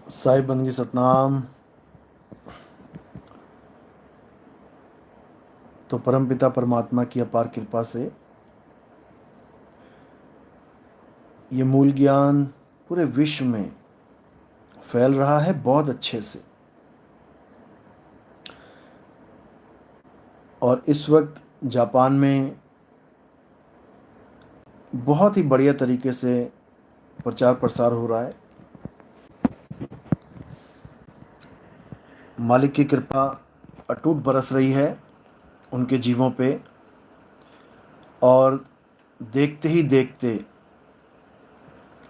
साई बंदगी सतनाम। तो परमपिता परमात्मा की अपार कृपा से ये मूल ज्ञान पूरे विश्व में फैल रहा है बहुत अच्छे से। और इस वक्त जापान में बहुत ही बढ़िया तरीके से प्रचार प्रसार हो रहा है। मालिक की कृपा अटूट बरस रही है उनके जीवों पे। और देखते ही देखते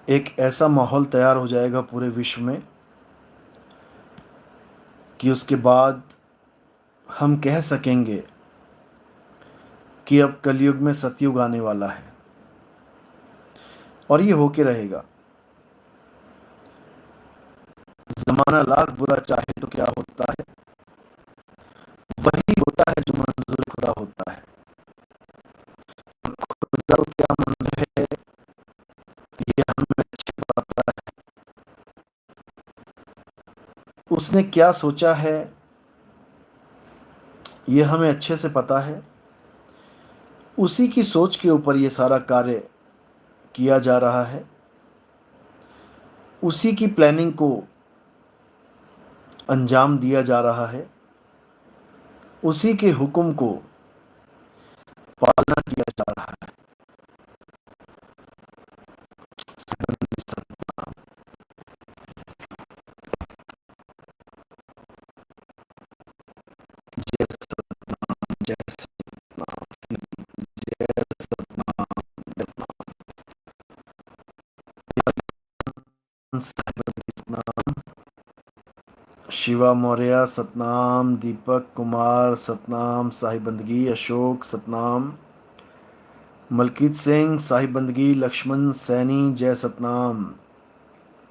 एक ऐसा माहौल तैयार हो जाएगा पूरे विश्व में कि उसके बाद हम कह सकेंगे कि अब कलयुग में सतयुग आने वाला है। और ये होके रहेगा। जमाना लाख बुरा चाहे तो क्या होता है, वही होता है जो मंजूर खुदा होता है। खुदा को क्या मंजूर है ये हमें अच्छे पता है। उसने क्या सोचा है ये हमें अच्छे से पता है। उसी की सोच के ऊपर ये सारा कार्य किया जा रहा है। उसी की प्लानिंग को अंजाम दिया जा रहा है। उसी के हुक्म को पालना किया जा रहा है। जय सतनाम, जय सतनाम, जय सतनाम, जय सतनाम। शिवा मौर्य सतनाम, दीपक कुमार सतनाम, साहिब बंदगी अशोक सतनाम, मलकीत सिंह साहिब बंदगी, लक्ष्मण सैनी जय सतनाम,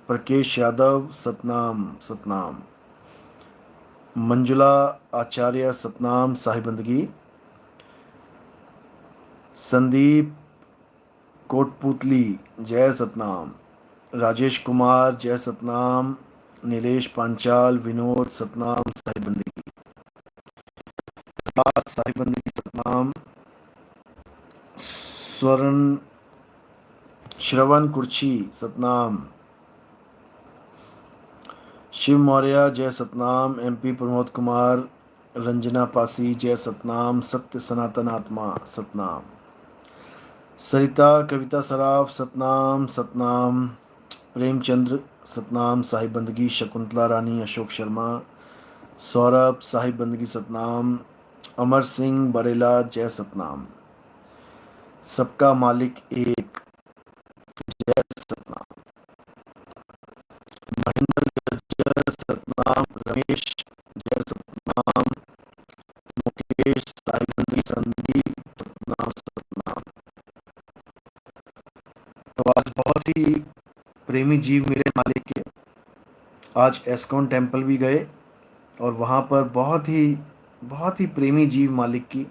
प्रकेश यादव सतनाम सतनाम, मंजुला आचार्य सतनाम साहिब बंदगी, संदीप कोटपुतली जय सतनाम, राजेश कुमार जय सतनाम, नीलेश पांचाल विनोद सतनाम साहिब बंदगी, साहिब बंदगी सतनाम, स्वर्ण श्रवण कुर्ची सतनाम, शिव मौर्य जय सतनाम, एमपी प्रमोद कुमार, रंजना पासी जय सतनाम, सत्य सनातन आत्मा सतनाम, सरिता कविता सराफ सतनाम सतनाम, प्रेमचंद्र सतनाम साहिब बंदगी, शकुंतला रानी अशोक शर्मा, सौरभ साहिब बंदगी सतनाम, अमर सिंह बरेला जय सतनाम, सबका मालिक एक जय सतनाम, महेंद्र जय सतनाम, रमेश जय सतनाम, मुकेश साहिब बंदगी, संदीप सतनाम सतनाम। तो आज बहुत ही प्रेमी जीव मिले मालिक के। आज एस्कॉन टेम्पल भी गए और वहाँ पर बहुत ही प्रेमी जीव मालिक की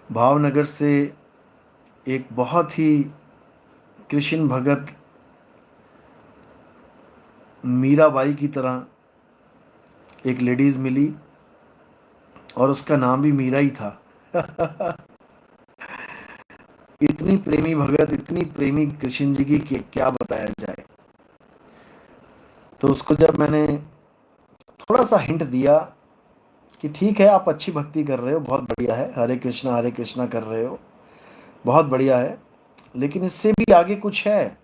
भावनगर से एक बहुत ही कृष्ण भगत मीराबाई की तरह एक लेडीज मिली और उसका नाम भी मीरा ही था। इतनी प्रेमी भगत, इतनी प्रेमी कृष्ण जी की कि क्या बताया जाए। तो उसको जब मैंने थोड़ा सा हिंट दिया कि ठीक है आप अच्छी भक्ति कर रहे हो, बहुत बढ़िया है, हरे कृष्णा कर रहे हो, बहुत बढ़िया है, लेकिन इससे भी आगे कुछ है,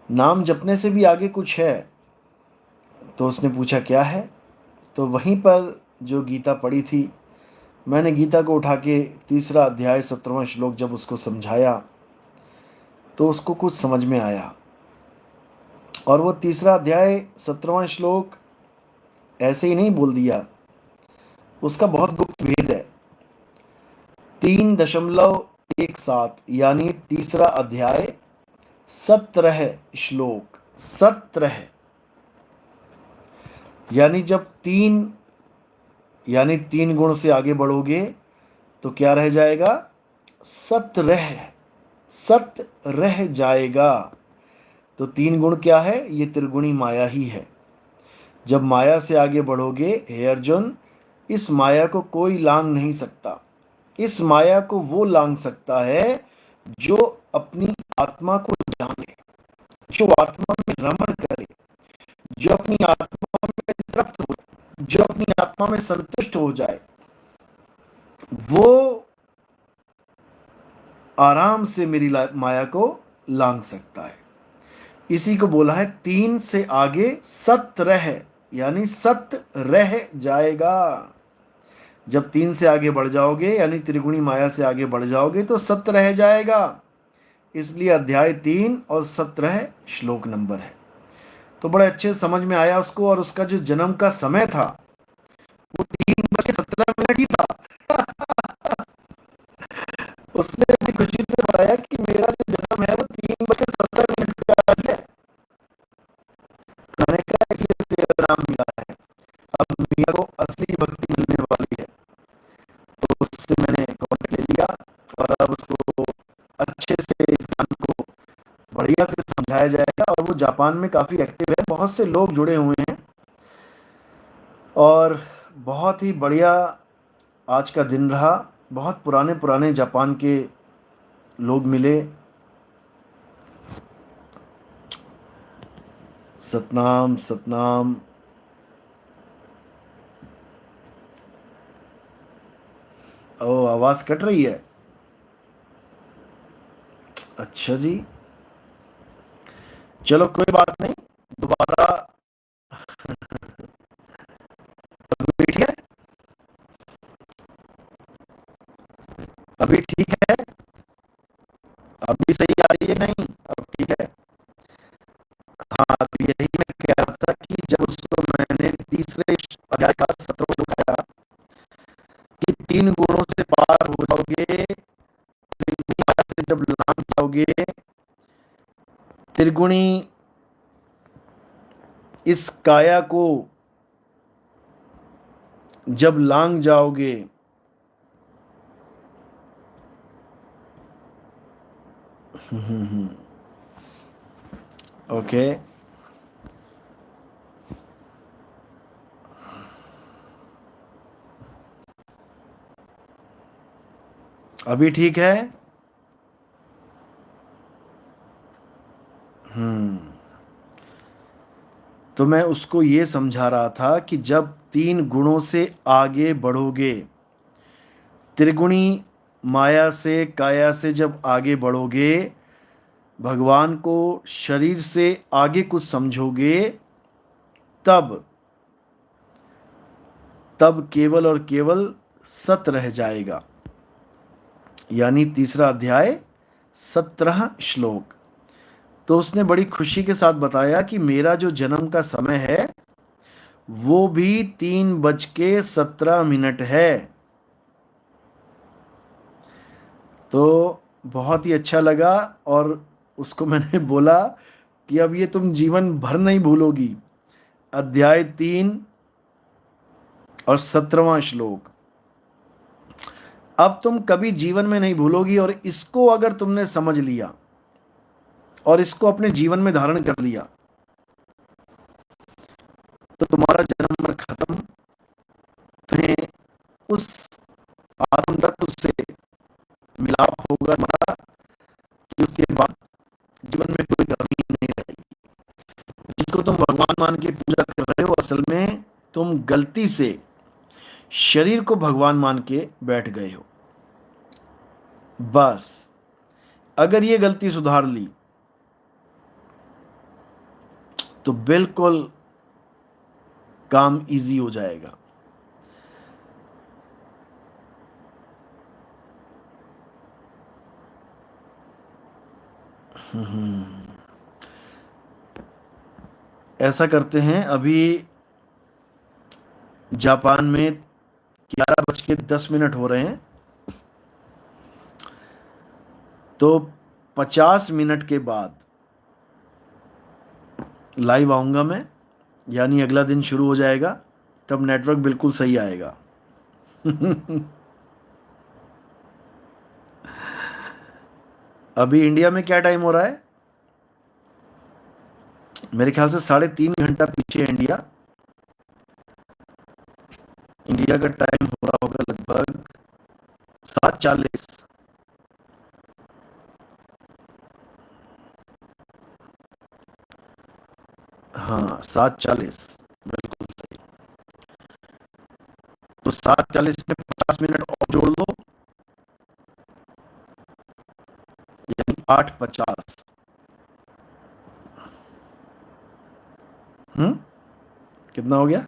नाम जपने से भी आगे कुछ है। तो उसने पूछा क्या है। तो वहीं पर जो गीता पढ़ी थी, मैंने गीता को उठा के तीसरा अध्याय 17वां श्लोक जब उसको समझाया तो उसको कुछ समझ में आया। और वो तीसरा अध्याय 17वां श्लोक ऐसे ही नहीं बोल दिया, उसका बहुत गुप्त भेद है। 3.17 यानी तीसरा अध्याय 17 श्लोक, 17 यानी जब तीन गुण से आगे बढ़ोगे तो क्या रह जाएगा, सत रह जाएगा। तो तीन गुण क्या है? ये त्रिगुणी माया ही है। जब माया से आगे बढ़ोगे हे अर्जुन, इस माया को कोई लांग नहीं सकता। इस माया को वो लांग सकता है जो अपनी आत्मा को जाने, जो आत्मा में रमण करे, जो अपनी आत्मा में तृप्त हो, जो अपनी आत्मा में संतुष्ट हो जाए, वो आराम से मेरी माया को लांग सकता है। इसी को बोला है तीन से आगे सत रह, यानी सत रह जाएगा। जब तीन से आगे बढ़ जाओगे यानी त्रिगुणी माया से आगे बढ़ जाओगे तो सत रह जाएगा। इसलिए अध्याय 3 और 17 श्लोक नंबर है। तो बड़े अच्छे समझ में आया उसको। और उसका जो जन्म का समय था वो 3:17 ही था। उसने भी खुशी से बताया कि मेरा जो जन्म है वो 3:17 का है। मैंने कहा इसलिए तेरा नाम मिला है। अब मिया को असली भक्ति मिलने वाली है। तो उससे मैंने कॉन्टेक्ट ले लिया और अब उसको अच्छे से इस गान को बढ़िया से समझाया जाएगा। और वो जापान में काफ़ी एक्टिव है, बहुत से लोग जुड़े हुए हैं और बहुत ही बढ़िया आज का दिन रहा। बहुत पुराने पुराने जापान के लोग मिले। सतनाम सतनाम। ओ, आवाज़ कट रही है। अच्छा जी, चलो कोई बात नहीं, दोबारा। अभी ठीक है? अभी ठीक है? अभी सही आ रही है? नहीं, अब ठीक है। हाँ, तो यही मैं कह रहा था कि जब उसको मैंने तीसरे अध्याय का 17वां श्लोक आया कि तीन गुणों से पार हो जाओगे, त्रिगुणी माया से जब लांग जाओगे, त्रिगुणी इस काया को जब लांग जाओगे, ओके। अभी ठीक है? तो मैं उसको ये समझा रहा था कि जब तीन गुणों से आगे बढ़ोगे, त्रिगुणी माया से काया से जब आगे बढ़ोगे, भगवान को शरीर से आगे कुछ समझोगे, तब तब केवल और केवल सत रह जाएगा। यानी तीसरा अध्याय 17 श्लोक। तो उसने बड़ी खुशी के साथ बताया कि मेरा जो जन्म का समय है वो भी 3:17 है। तो बहुत ही अच्छा लगा। और उसको मैंने बोला कि अब ये तुम जीवन भर नहीं भूलोगी। अध्याय 3 और 17वां श्लोक अब तुम कभी जीवन में नहीं भूलोगी। और इसको अगर तुमने समझ लिया और इसको अपने जीवन में धारण कर लिया तो तुम्हारा जन्म मरण खत्म। तुम्हें उस आत्म तत्व से मिलाप होगा तुम्हारा कि उसके बाद जीवन में कोई कमी नहीं रहेगी। जिसको तुम भगवान मान के पूजा कर रहे हो, असल में तुम गलती से शरीर को भगवान मान के बैठ गए हो। बस अगर ये गलती सुधार ली तो बिल्कुल काम इजी हो जाएगा। ऐसा करते हैं, अभी जापान में 11:10 हो रहे हैं। तो 50 मिनट के बाद लाइव आऊंगा मैं, यानी अगला दिन शुरू हो जाएगा। तब नेटवर्क बिल्कुल सही आएगा। अभी इंडिया में क्या टाइम हो रहा है? मेरे ख्याल से 3.5 घंटा पीछे है इंडिया। इंडिया का टाइम हो रहा होगा लगभग 7:40। हाँ, 7:40, बिल्कुल सही। तो 7:40 में 50 मिनट और जोड़ लो, यानी 8:50। कितना हो गया?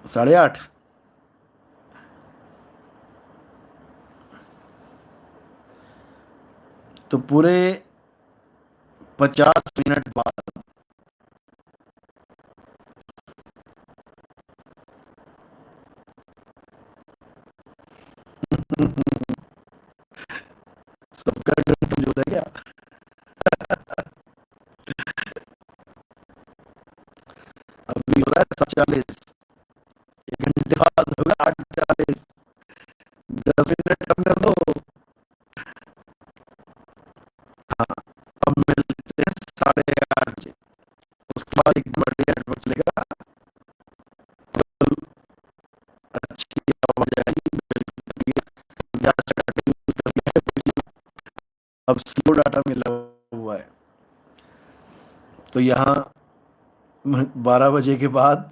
8:30। तो पूरे 50 मिनट बाद। सबका कंफ्यूज हो रहा है क्या? अभी हो रहा है 7:40, 1 घंटे बाद होगा 8:40। 10 मिनट कम कर दो। हाँ, अब मिलते हैं 8:30 बजे। उसके बाद एक बढ़िया नेटवर्क चलेगा, अच्छी आवाज आएगी, बिल्कुल clear। अच्छा डाटा यूज कर लिया है, अब स्लो डाटा मिला हुआ है। तो यहाँ 12 बजे के बाद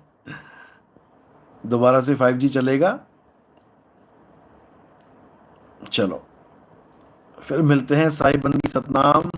दोबारा से 5G चलेगा। चलो, फिर मिलते हैं साहिब बंदी सतनाम।